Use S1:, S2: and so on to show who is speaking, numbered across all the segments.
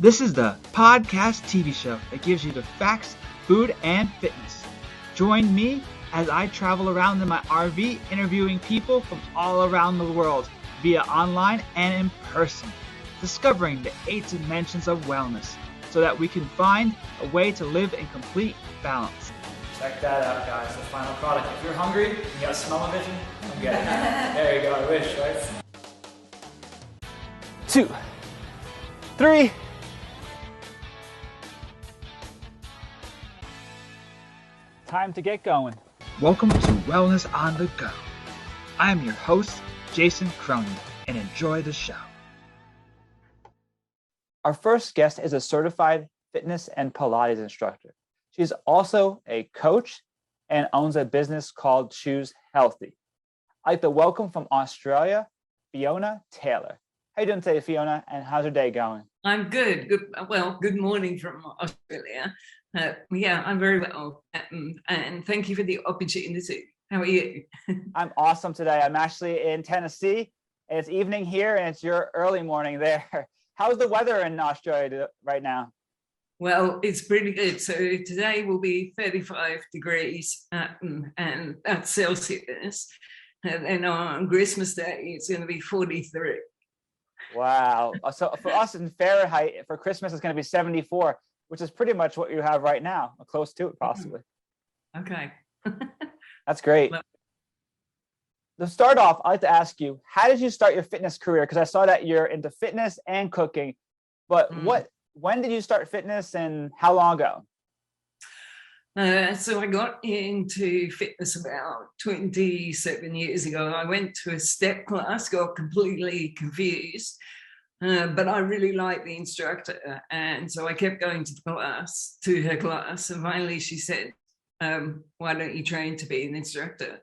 S1: This is the podcast TV show that gives you the facts, food, and fitness. Join me as I travel around in my RV interviewing people from all around the world via online and in person, discovering the 8 dimensions of wellness so that we can find a way to live in complete balance. Check that out, guys, the final product. If you're hungry, you got smell-o-vision, I'm getting it. There you go, I wish, right? 2, 3. Time to get going. Welcome to Wellness on the Go. I am your host, Jason Cronan, and enjoy the show. Our first guest is a certified fitness and Pilates instructor. She's also a coach and owns a business called Choose Healthy. I'd like to welcome from Australia, Fiona Taylor. How you doing today, Fiona, and how's your day going?
S2: I'm good. Good morning from Australia. I'm very well, and thank you for the opportunity. How are you?
S1: I'm awesome today. I'm actually in Tennessee, and it's evening here, and it's your early morning there. How's the weather in Australia right now?
S2: Well, it's pretty good. So today will be 35 degrees, and that's Celsius. And then on Christmas Day, it's going to be 43.
S1: Wow. So for us in Fahrenheit, for Christmas, it's going to be 74, which is pretty much what you have right now, or close to it, possibly.
S2: Okay.
S1: That's great.
S2: Well,
S1: to start off, I'd like to ask you, how did you start your fitness career? Because I saw that you're into fitness and cooking, but when did you start fitness and how long ago?
S2: So I got into fitness about 27 years ago. I went to a step class, got completely confused, but I really liked the instructor. And so I kept going to her class. And finally she said, why don't you train to be an instructor?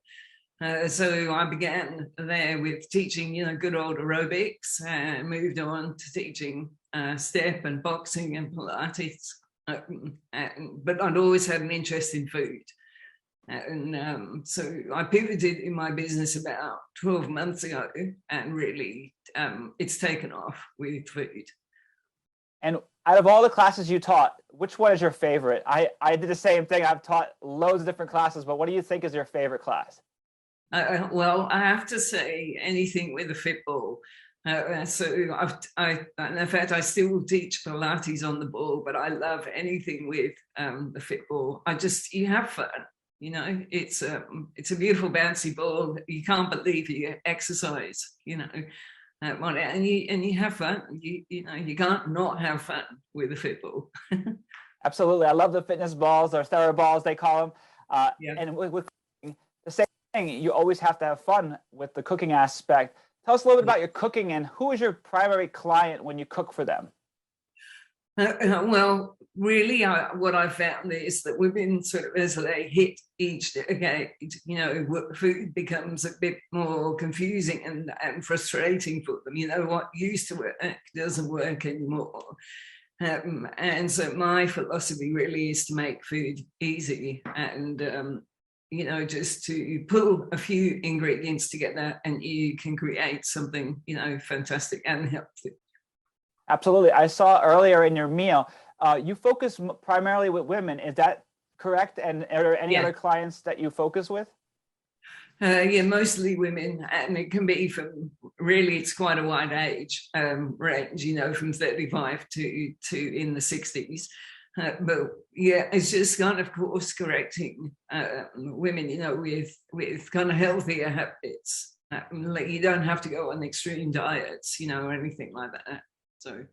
S2: So I began there with teaching, good old aerobics, and moved on to teaching step and boxing and Pilates. But I'd always had an interest in food. And so I pivoted in my business about 12 months ago, and really it's taken off with food.
S1: And out of all the classes you taught, which one is your favorite? I did the same thing. I've taught loads of different classes, but what do you think is your favorite class?
S2: Well, I have to say anything with a fit ball. So in fact, I still teach Pilates on the ball, but I love anything with the fit ball. You have fun, it's a beautiful bouncy ball. You can't believe you exercise, and you have fun. You can't not have fun with a fit ball.
S1: Absolutely. I love the fitness balls, or thera balls, they call them. And with the same thing, you always have to have fun with the cooking aspect. Tell us a little bit about your cooking and who is your primary client when you cook for them?
S2: Well, really, what I found is that women sort of, as they hit each decade, food becomes a bit more confusing and frustrating for them. What used to work doesn't work anymore. And so my philosophy really is to make food easy and just to pull a few ingredients together and you can create something, fantastic and healthy.
S1: Absolutely. I saw earlier in your meal, you focus primarily with women. Is that correct? And are there any other clients that you focus with?
S2: Mostly women, and it can be it's quite a wide age range, from 35 to in the 60s. But it's just kind of course correcting women, with kind of healthier habits. You don't have to go on extreme diets, or anything like that. So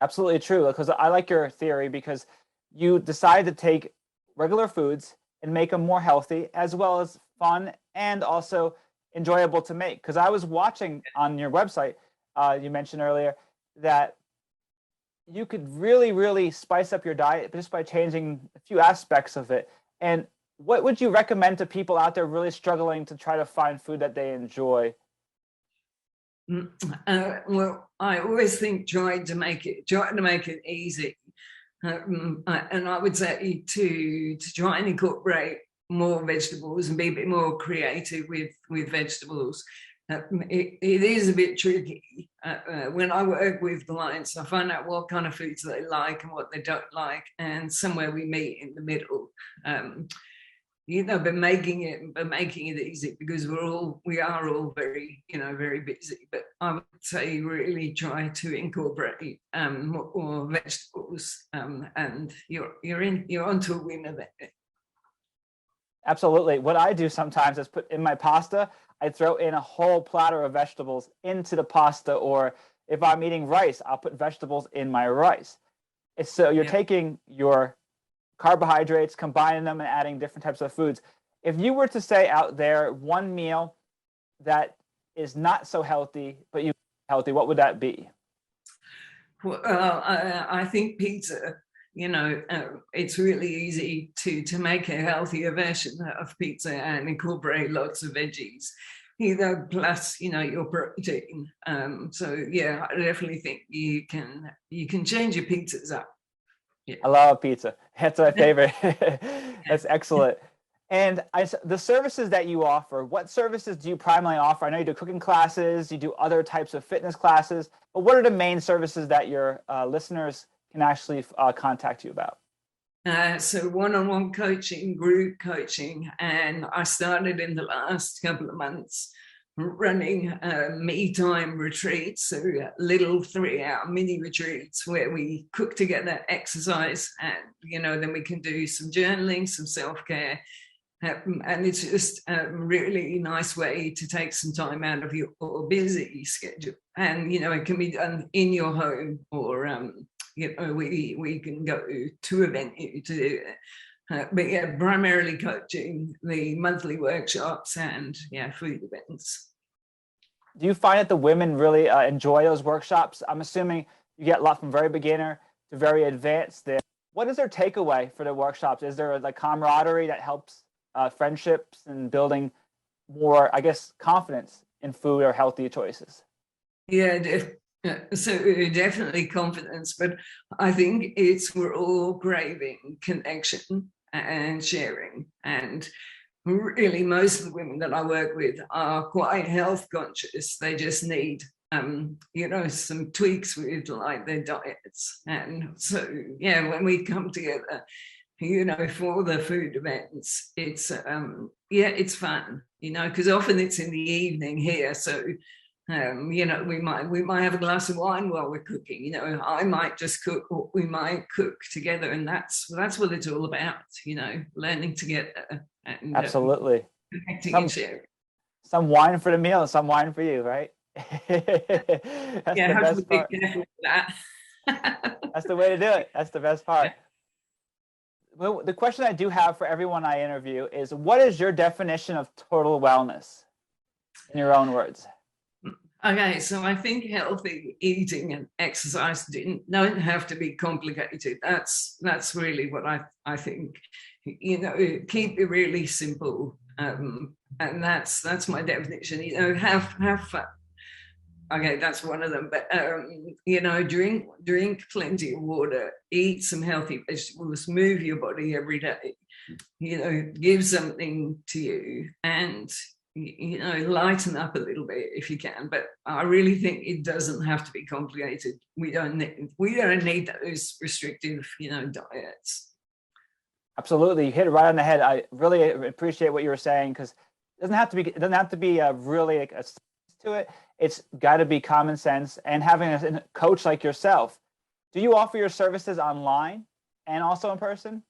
S1: absolutely true, because I like your theory because you decide to take regular foods and make them more healthy, as well as fun and also enjoyable to make. Because I was watching on your website, you mentioned earlier that you could really, really spice up your diet just by changing a few aspects of it. And what would you recommend to people out there really struggling to try to find food that they enjoy?
S2: Well, I always think trying to make it easy. And I would say to try and incorporate more vegetables and be a bit more creative with vegetables. it is a bit tricky. When I work with clients, I find out what kind of foods they like and what they don't like, and somewhere we meet in the middle. But making it easy, because we are all very, very busy. But I would say really try to incorporate more vegetables, and you're onto a winner there.
S1: Absolutely. What I do sometimes is put in my pasta, I throw in a whole platter of vegetables into the pasta, or if I'm eating rice, I'll put vegetables in my rice. So you're taking your carbohydrates, combining them and adding different types of foods. If you were to say out there one meal that is not so healthy, but you healthy, what would that be?
S2: Well, I think pizza. It's really easy to make a healthier version of pizza and incorporate lots of veggies, plus your protein. So yeah, I definitely think you can change your pizzas up. Yeah.
S1: I love pizza. That's my favorite. That's excellent. And the services that you offer, what services do you primarily offer? I know you do cooking classes, you do other types of fitness classes, but what are the main services that your listeners can actually contact you about?
S2: So one-on-one coaching, group coaching, and I started in the last couple of months running me time retreats, so little 3-hour mini retreats where we cook together, exercise, and then we can do some journaling, some self-care, and it's just a really nice way to take some time out of your busy schedule. And it can be done in your home, or we can go to a venue to do it. But yeah, primarily coaching, the monthly workshops, and food events.
S1: Do you find that the women really enjoy those workshops? I'm assuming you get a lot from very beginner to very advanced there. What is their takeaway for the workshops? Is there like camaraderie that helps friendships and building more, I guess, confidence in food or healthy choices?
S2: Yeah, so definitely confidence, but I think we're all craving connection and sharing. And really, most of the women that I work with are quite health conscious. They just need, some tweaks with like their diets. And so, when we come together, for the food events, it's fun, because often it's in the evening here. So, we might have a glass of wine while we're cooking. I might just cook, or we might cook together, and that's what it's all about. Learning together. And,
S1: absolutely.
S2: Connecting and sharing.
S1: Some wine for the meal and some wine for you, right? That's the best part.
S2: That.
S1: That's the way to do it. That's the best part. Well, the question I do have for everyone I interview is, what is your definition of total wellness in your own words?
S2: Okay, so I think healthy eating and exercise don't have to be complicated. That's really what I think. Keep it really simple, and that's my definition. Have fun. Okay, that's one of them. But drink plenty of water, eat some healthy vegetables, move your body every day. Give something to you, and lighten up a little bit if you can. But I really think it doesn't have to be complicated. We don't need those restrictive, diets.
S1: Absolutely, you hit it right on the head. I really appreciate what you were saying, because it doesn't have to be really a to it. It's got to be common sense, and having a coach like yourself. Do you offer your services online and also in person?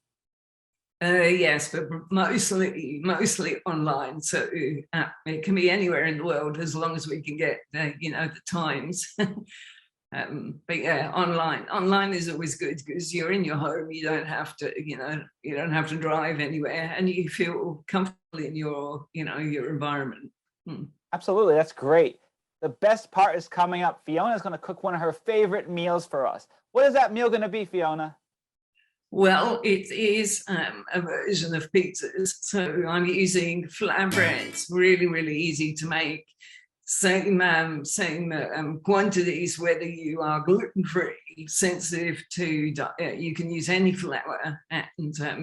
S2: Yes, but mostly online. So it can be anywhere in the world as long as we can get the times. But yeah, online is always good, because you're in your home. You don't have to drive anywhere, and you feel comfortable in your environment.
S1: Absolutely, that's great. The best part is coming up. Fiona is going to cook one of her favorite meals for us. What is that meal going to be, Fiona?
S2: Well, it is a version of pizzas. So I'm using flatbreads, really, really easy to make. Same quantities, whether you are gluten-free, sensitive to diet. You can use any flour and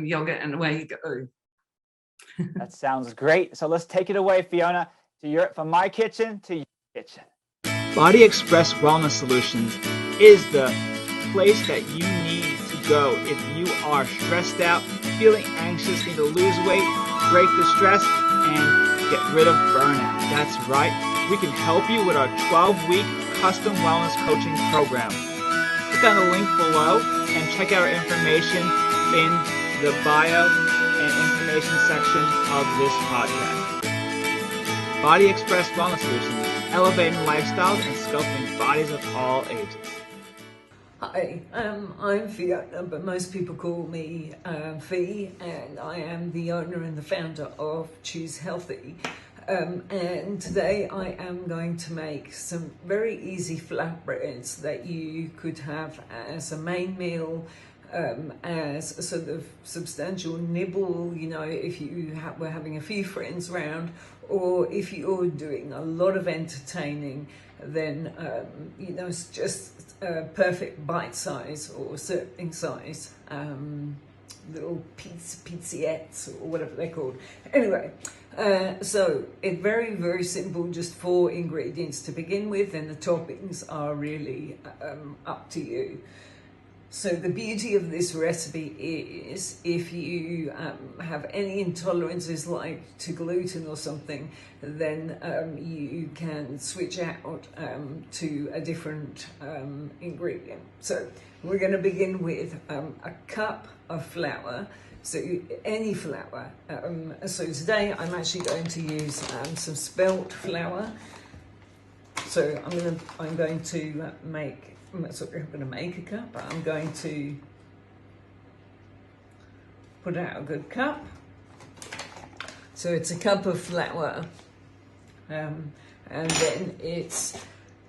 S2: yogurt, and away you go.
S1: That sounds great. So let's take it away, Fiona. from my kitchen to your kitchen.
S3: BodyXpress Wellness Solutions is the place that you need to go if you are stressed out, feeling anxious, need to lose weight, break the stress, and get rid of burnout. That's right. We can help you with our 12-week custom wellness coaching program. Click on the link below and check out our information in the bio and information section of this podcast. BodyXpress Wellness Solutions, elevating lifestyles and sculpting bodies of all ages.
S2: Hi, I'm Fiona, but most people call me Fee, and I am the owner and the founder of Choose Healthy. And today I am going to make some very easy flatbreads that you could have as a main meal, as a sort of substantial nibble, you know, if you were having a few friends around, or if you're doing a lot of entertaining, then, you know, it's just a perfect bite size or serving size, little pizzettes or whatever they're called. Anyway, so it's very, very simple, just 4 ingredients to begin with, and the toppings are really up to you. So the beauty of this recipe is if you have any intolerances like to gluten or something, then you can switch out to a different ingredient. So we're going to begin with a cup of flour. So any flour. So today I'm actually going to use some spelt flour. So I'm going to make. So I'm going to make a cup. I'm going to put out a good cup. So it's a cup of flour, and then it's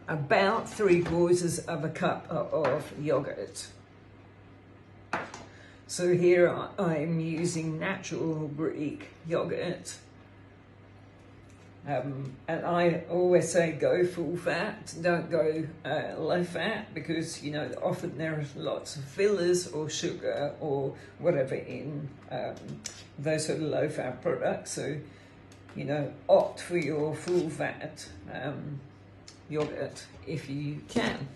S2: about 3/4 of a cup of yogurt. So here I'm using natural Greek yogurt. And I always say go full fat, don't go low fat, because, you know, often there are lots of fillers or sugar or whatever in those sort of low fat products. So, you know, opt for your full fat yogurt if you can.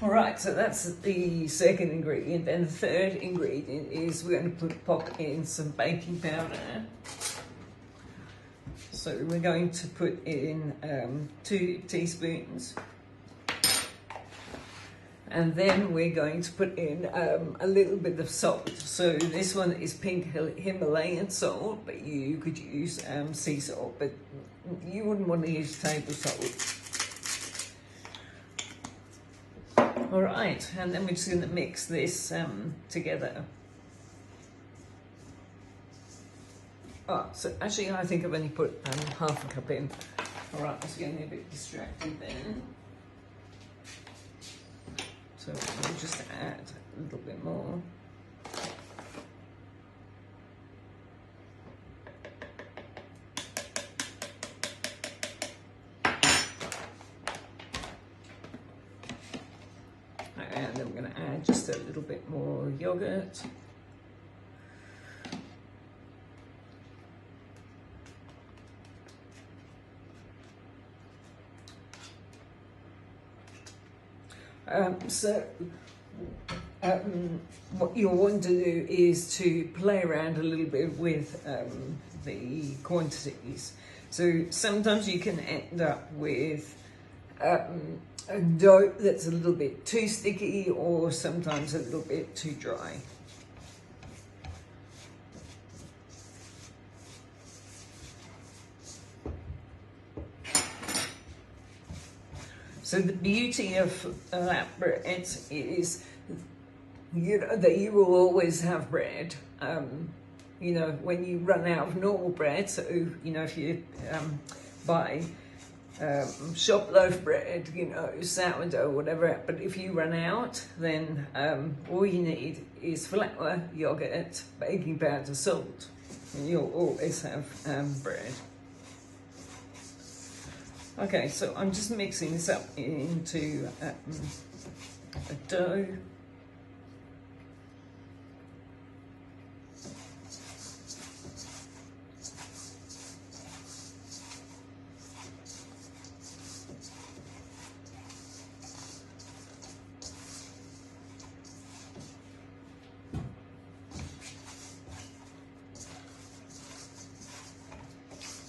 S2: All right, so that's the second ingredient. And the third ingredient is we're going to pop in some baking powder. So we're going to put in 2 teaspoons, and then we're going to put in a little bit of salt. So this one is pink Himalayan salt, but you could use sea salt, but you wouldn't want to use table salt. All right, and then we're just going to mix this together. Oh, so actually I think I've only put half a cup in. All right, I was getting a bit distracted then. So we'll just add a little bit more. And then we're going to add just a little bit more yogurt. What you'll want to do is to play around a little bit with the quantities. So sometimes you can end up with a dough that's a little bit too sticky, or sometimes a little bit too dry. So the beauty of flatbreads is, you know, that you will always have bread. You know, when you run out of normal bread, so, you know, if you buy shop loaf bread, you know, sourdough, whatever, but if you run out, then all you need is flour, yogurt, baking powder, salt, and you'll always have bread. Okay, so I'm just mixing this up into a dough.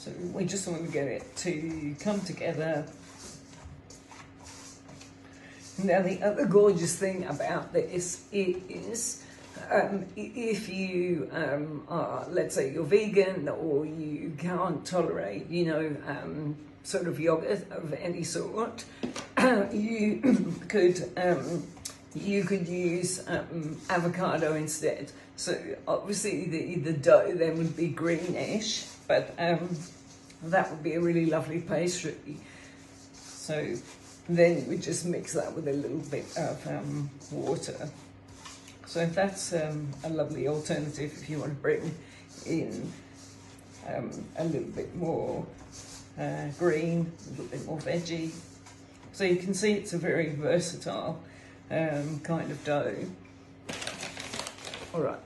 S2: So we just want to get it to come together. Now, the other gorgeous thing about this is if you are, let's say you're vegan or you can't tolerate, sort of yogurt of any sort, you could use avocado instead. So obviously the dough then would be greenish, but that would be a really lovely pastry. So then we just mix that with a little bit of water. So that's a lovely alternative if you want to bring in a little bit more green, a little bit more veggie. So you can see it's a very versatile kind of dough. All right.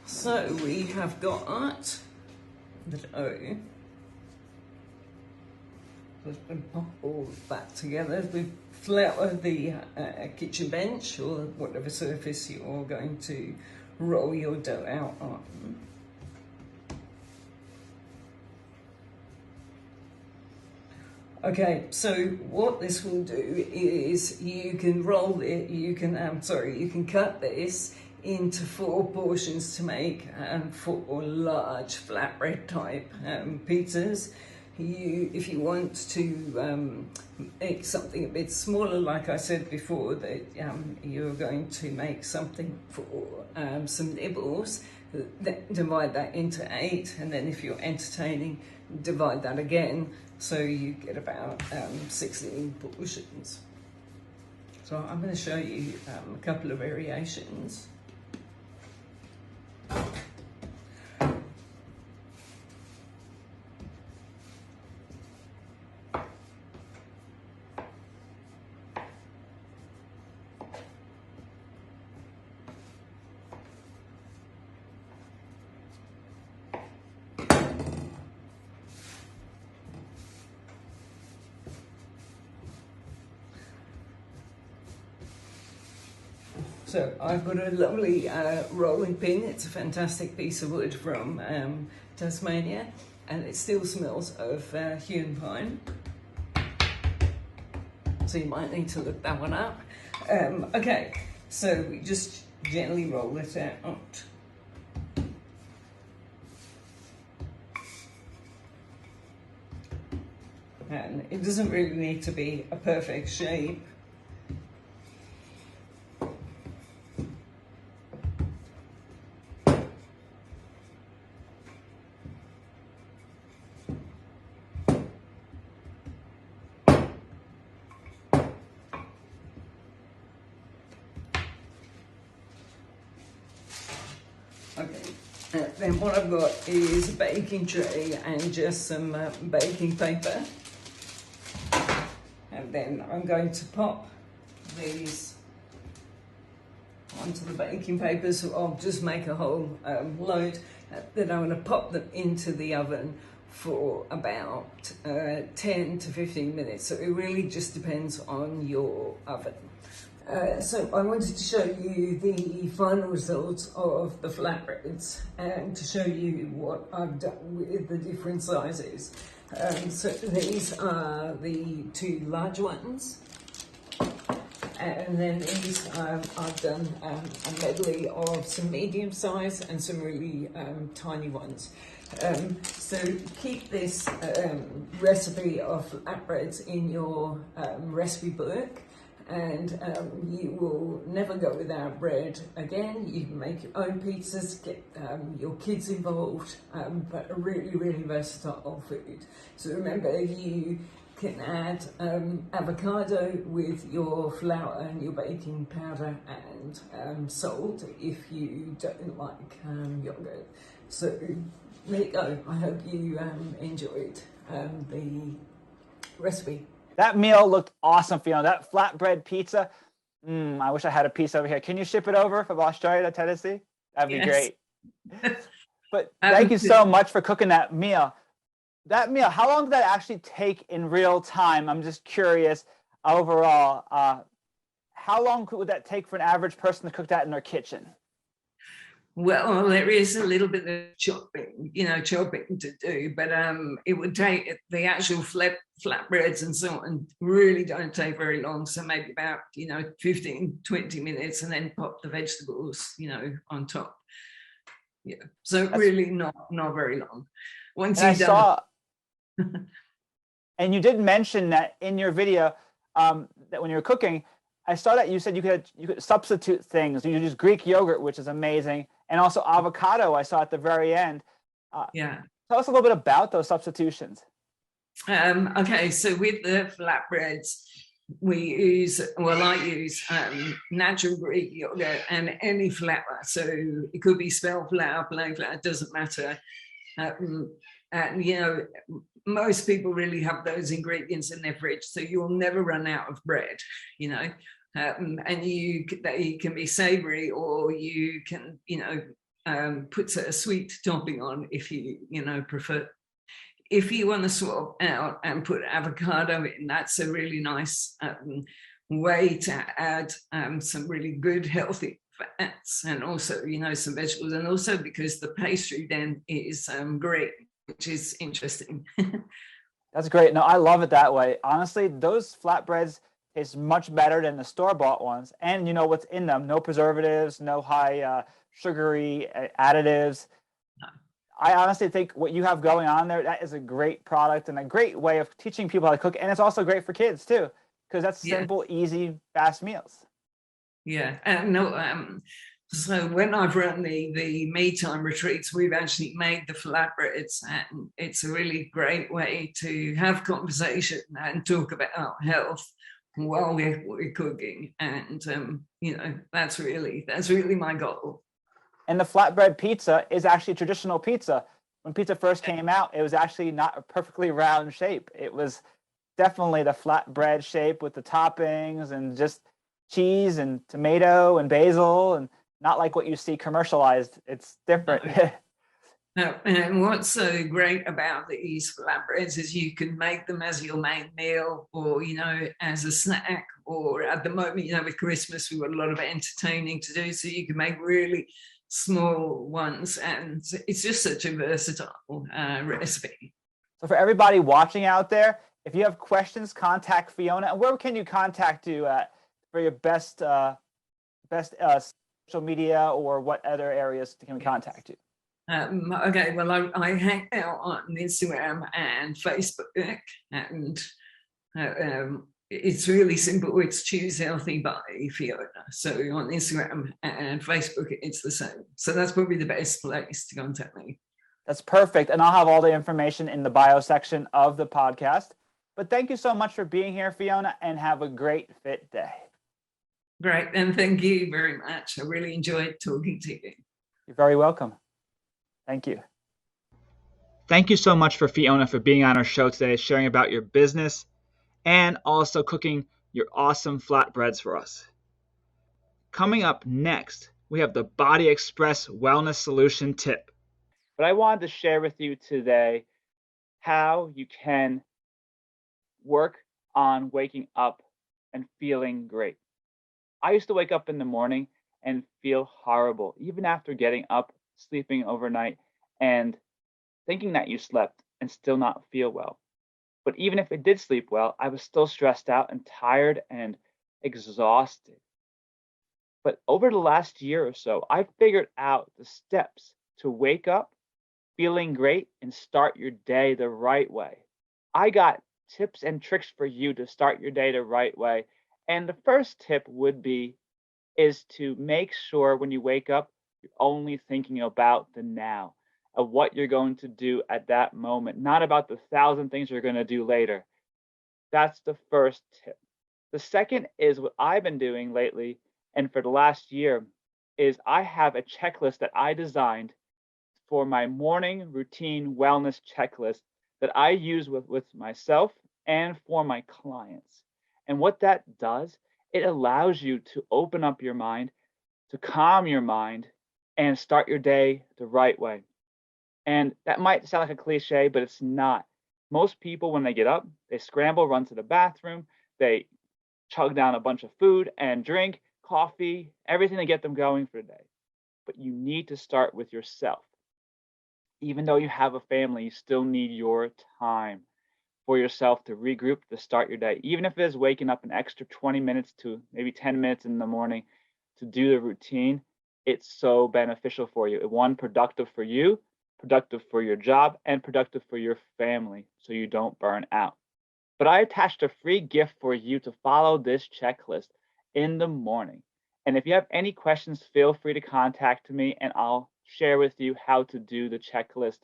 S2: So we have got the dough. Let's pop all that together. We flour the kitchen bench or whatever surface you're going to roll your dough out on. Okay, so what this will do is you can roll it, you can cut this into 4 portions to make 4 large flatbread type pizzas. If you want to make something a bit smaller, like I said before, that you're going to make something for some nibbles, divide that into 8, and then if you're entertaining, divide that again, so you get about 16 portions. So I'm going to show you a couple of variations. So I've got a lovely rolling pin. It's a fantastic piece of wood from Tasmania, and it still smells of hewn pine. So you might need to look that one up. Okay, so we just gently roll it out. And it doesn't really need to be a perfect shape. Okay, then what I've got is a baking tray and just some baking paper. And then I'm going to pop these onto the baking paper, so I'll just make a whole load. Then I'm going to pop them into the oven for about 10 to 15 minutes. So it really just depends on your oven. So I wanted to show you the final results of the flatbreads and to show you what I've done with the different sizes. So these are the 2 large ones, and then these I've done a medley of some medium size and some really tiny ones. So keep this recipe of flatbreads in your recipe book, and you will never go without bread again. You can make your own pizzas, get your kids involved, but a really, really versatile food. So remember, you can add avocado with your flour and your baking powder and salt if you don't like yogurt. So there you go. I hope you enjoyed the recipe.
S1: That meal looked awesome, Fiona. That flatbread pizza, I wish I had a piece over here. Can you ship it over from Australia to Tennessee? That'd be
S2: Yes.
S1: great. But thank you so much for cooking that meal. That meal, how long did that actually take in real time? I'm just curious overall. How long would that take for an average person to cook that in their kitchen?
S2: Well, there is a little bit of chopping to do, but it would take the actual flatbreads and so on really don't take very long. So maybe about, 15, 20 minutes, and then pop the vegetables, on top. Yeah. So really not very long. Once you've done
S1: and you did mention that in your video, that when you were cooking, I saw that you said you could substitute things. You use Greek yogurt, which is amazing, and also avocado. I saw at the very end.
S2: Yeah.
S1: Tell us a little bit about those substitutions.
S2: Okay, so with the flatbreads, I use natural Greek yogurt and any flour. So it could be spelt flour, plain flour, it doesn't matter. And most people really have those ingredients in their fridge, so you'll never run out of bread. And they can be savory, or you can put a sweet topping on if you prefer. If you want to swap out and put avocado in, that's a really nice way to add some really good healthy fats, and also some vegetables, and also because the pastry then is green, which is interesting.
S1: That's great. No, I love it that way. Honestly, those flatbreads taste much better than the store-bought ones, and you know what's in them: no preservatives, no high sugary additives. I honestly think what you have going on there, that is a great product and a great way of teaching people how to cook. And it's also great for kids too, because that's simple, easy, fast meals.
S2: Yeah. So when I've run the me time retreats, we've actually made the flatbreads, and it's a really great way to have conversation and talk about health while we're cooking. And, that's really my goal.
S1: And the flatbread pizza is actually traditional pizza. When pizza first came out, it was actually not a perfectly round shape. It was definitely the flatbread shape with the toppings and just cheese and tomato and basil, and not like what you see commercialized. It's different.
S2: And what's so great about these flatbreads is you can make them as your main meal, or as a snack, or at the moment with Christmas we've got a lot of entertaining to do, so you can make really small ones, and it's just such a versatile recipe.
S1: So for everybody watching out there, if you have questions, contact Fiona. And where can you contact you at for your best social media, or what other areas can we contact you?
S2: Okay, well, I hang out on Instagram and Facebook, and it's really simple. It's Choose Healthy by Fiona. So on Instagram and Facebook, it's the same. So that's probably the best place to contact me.
S1: That's perfect. And I'll have all the information in the bio section of the podcast. But thank you so much for being here, Fiona, and have a great fit day.
S2: Great. And thank you very much. I really enjoyed talking to you.
S1: You're very welcome. Thank you.
S3: Thank you so much for Fiona for being on our show today, sharing about your business and also cooking your awesome flatbreads for us. Coming up next, we have the BodyXpress Wellness Solution tip. But I wanted to share with you today how you can work on waking up and feeling great. I used to wake up in the morning and feel horrible, even after getting up, sleeping overnight, and thinking that you slept and still not feel well. But even if I did sleep well, I was still stressed out and tired and exhausted. But over the last year or so, I figured out the steps to wake up feeling great and start your day the right way. I got tips and tricks for you to start your day the right way. And the first tip is to make sure when you wake up, you're only thinking about the now, of what you're going to do at that moment, not about the 1,000 things you're going to do later. That's the first tip. The second is what I've been doing lately, and for the last year, is I have a checklist that I designed for my morning routine wellness checklist that I use with myself and for my clients. And what that does, it allows you to open up your mind, to calm your mind,
S1: and start your day the right way. And that might sound like a cliche, but it's not. Most people, when they get up, they scramble, run to the bathroom, they chug down a bunch of food and drink, coffee, everything to get them going for the day. But you need to start with yourself. Even though you have a family, you still need your time for yourself to regroup to start your day. Even if it is waking up an extra 20 minutes to maybe 10 minutes in the morning to do the routine, it's so beneficial for you. One, productive for you, productive for your job, and productive for your family so you don't burn out. But I attached a free gift for you to follow this checklist in the morning. And if you have any questions, feel free to contact me and I'll share with you how to do the checklist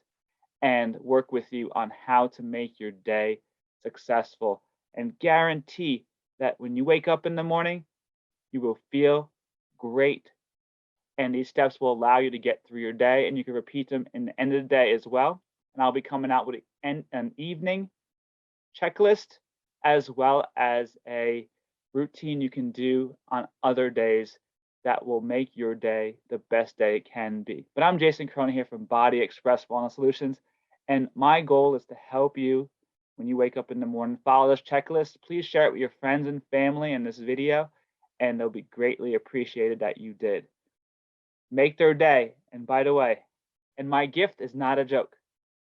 S1: and work with you on how to make your day successful and guarantee that when you wake up in the morning, you will feel great. And these steps will allow you to get through your day and you can repeat them in the end of the day as well. And I'll be coming out with an evening checklist as well as a routine you can do on other days that will make your day the best day it can be. But I'm Jason Cronan here from BodyXpress Wellness Solutions, and my goal is to help you when you wake up in the morning. Follow this checklist. Please share it with your friends and family in this video, and they'll be greatly appreciated that you did. Make their day. And by the way, and my gift is not a joke.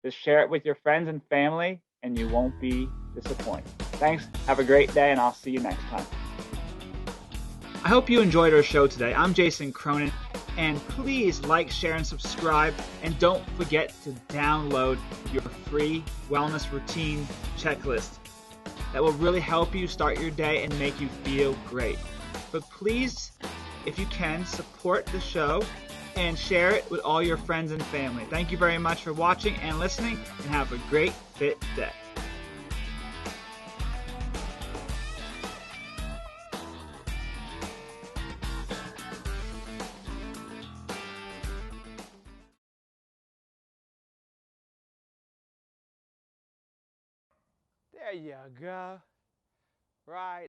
S1: Just share it with your friends and family, and you won't be disappointed. Thanks. Have a great day, and I'll see you next time.
S3: I hope you enjoyed our show today. I'm Jason Cronan, and please like, share, and subscribe. And don't forget to download your free wellness routine checklist. That will really help you start your day and make you feel great. But please, if you can, support the show and share it with all your friends and family. Thank you very much for watching and listening, and have a great fit day.
S1: There you go. Right.